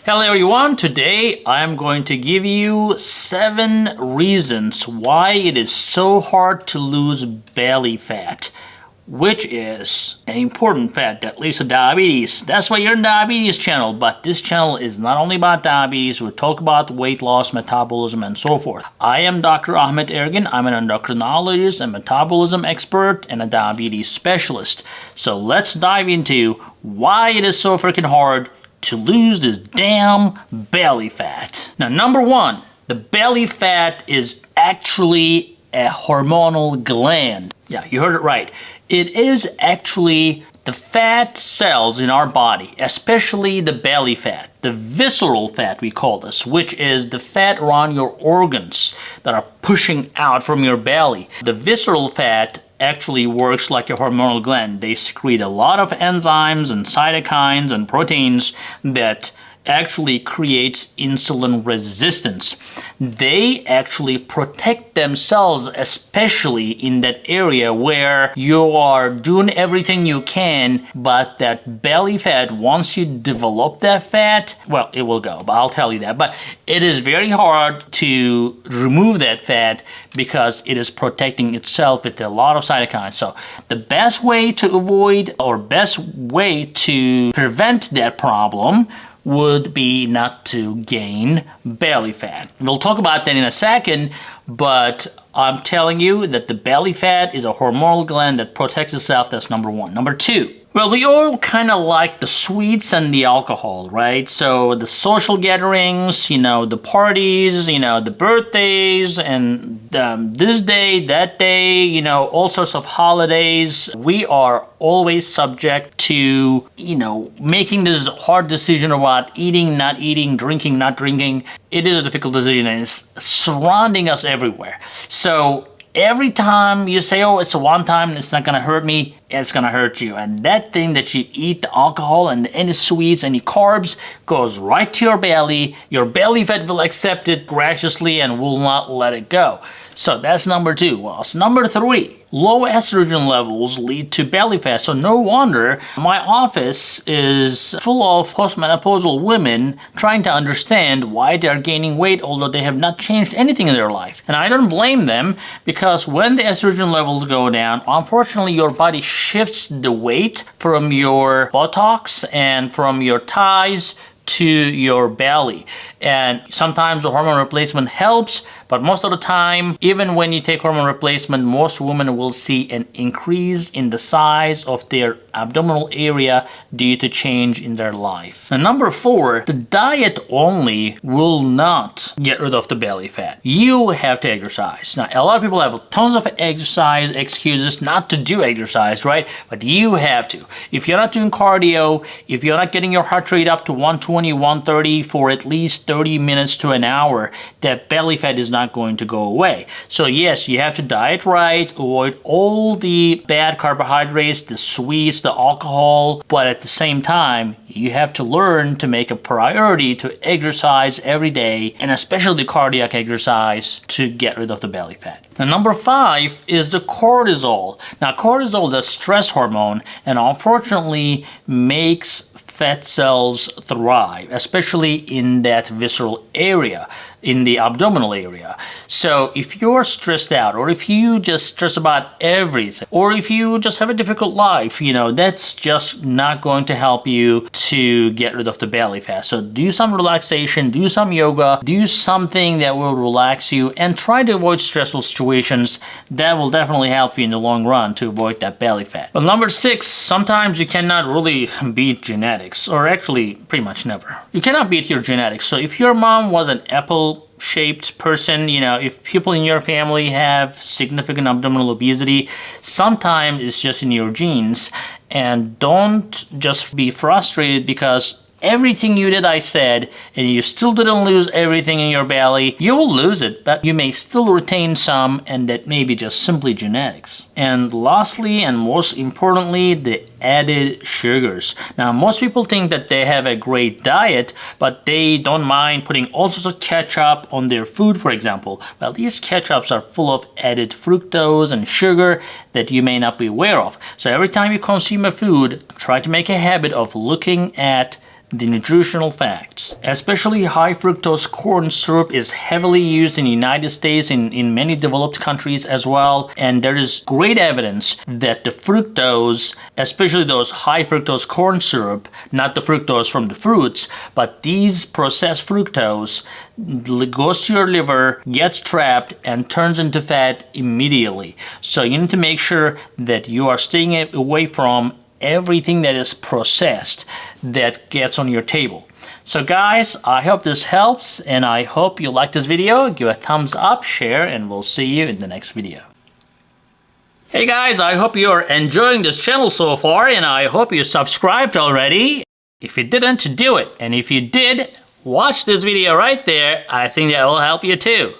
Hello everyone, today I'm going to give you 7 reasons why it is so hard to lose belly fat, which is an important fat that leads to diabetes. That's why you're in Diabetes channel, but this channel is not only about diabetes, we talk about weight loss, metabolism, and so forth. I am Dr. Ahmet Ergin. I'm an endocrinologist, a metabolism expert, and a diabetes specialist. So let's dive into why it is so freaking hard to lose this damn belly fat. Now, number 1, the belly fat is actually a hormonal gland. Yeah, you heard it right. It is actually the fat cells in our body, especially the belly fat, the visceral fat we call this, which is the fat around your organs that are pushing out from your belly. The visceral fat actually works like a hormonal gland. They secrete a lot of enzymes and cytokines and proteins that actually creates insulin resistance. They actually protect themselves, especially in that area where you are doing everything you can, but that belly fat, once you develop that fat, well, it will go, but I'll tell you that. But it is very hard to remove that fat because it is protecting itself with a lot of cytokines. So the best way to avoid or best way to prevent that problem would be not to gain belly fat. We'll talk about that in a second, but I'm telling you that the belly fat is a hormonal gland that protects itself. That's number 1. Number 2, well, we all kind of like the sweets and the alcohol, right? So the social gatherings, the parties, the birthdays, and this day, that day, all sorts of holidays. We are always subject to, making this hard decision about eating, not eating, drinking, not drinking. It is a difficult decision and it's surrounding us everywhere. So every time you say, oh, it's a one time and it's not gonna hurt me, it's gonna hurt you. And that thing that you eat, the alcohol and any sweets, any carbs, goes right to your belly. Your belly fat will accept it graciously and will not let it go. So that's number 2. Well, so number 3, low estrogen levels lead to belly fat. So no wonder my office is full of postmenopausal women trying to understand why they're gaining weight, although they have not changed anything in their life. And I don't blame them, because when the estrogen levels go down, unfortunately your body shifts the weight from your buttocks and from your thighs to your belly. And sometimes the hormone replacement helps, but most of the time, even when you take hormone replacement, most women will see an increase in the size of their abdominal area due to change in their life. And number 4, the diet only will not get rid of the belly fat. You have to exercise. Now, a lot of people have tons of exercise excuses not to do exercise, right? But you have to. If you're not doing cardio, if you're not getting your heart rate up to 120, 130 for at least 30 minutes to an hour, that belly fat is not going to go away. So yes, you have to diet right, avoid all the bad carbohydrates, the sweets, the alcohol, but at the same time, you have to learn to make a priority to exercise every day, and especially cardiac exercise, to get rid of the belly fat. Now, number 5 is the cortisol. Now, cortisol is a stress hormone and unfortunately makes fat cells thrive, especially in that visceral area, in the abdominal area. So if you're stressed out, or if you just stress about everything, or if you just have a difficult life, that's just not going to help you to get rid of the belly fat. So do some relaxation, do some yoga, do something that will relax you, and try to avoid stressful situations. That will definitely help you in the long run to avoid that belly fat. But number 6, sometimes you cannot really beat genetics, or actually pretty much never. You cannot beat your genetics. So if your mom was an apple-shaped person, if people in your family have significant abdominal obesity, sometimes it's just in your genes. And don't just be frustrated because everything you did, I said, and you still didn't lose everything in your belly. You will lose it, but you may still retain some, and that may be just simply genetics. And lastly, and most importantly, the added sugars. Now, most people think that they have a great diet, but they don't mind putting all sorts of ketchup on their food, for example. Well, these ketchups are full of added fructose and sugar that you may not be aware of. So every time you consume a food, try to make a habit of looking at the nutritional facts. Especially high fructose corn syrup is heavily used in the United States, in many developed countries as well. And there is great evidence that the fructose, especially those high fructose corn syrup, not the fructose from the fruits, but these processed fructose goes to your liver, gets trapped, and turns into fat immediately. So you need to make sure that you are staying away from everything that is processed that gets on your table. So guys, I hope this helps, and I hope you like this video. Give a thumbs up, share, and we'll see you in the next video. Hey guys, I hope you're enjoying this channel so far, and I hope you subscribed already. If you didn't, do it. And if you did, watch this video right there. I think that will help you too.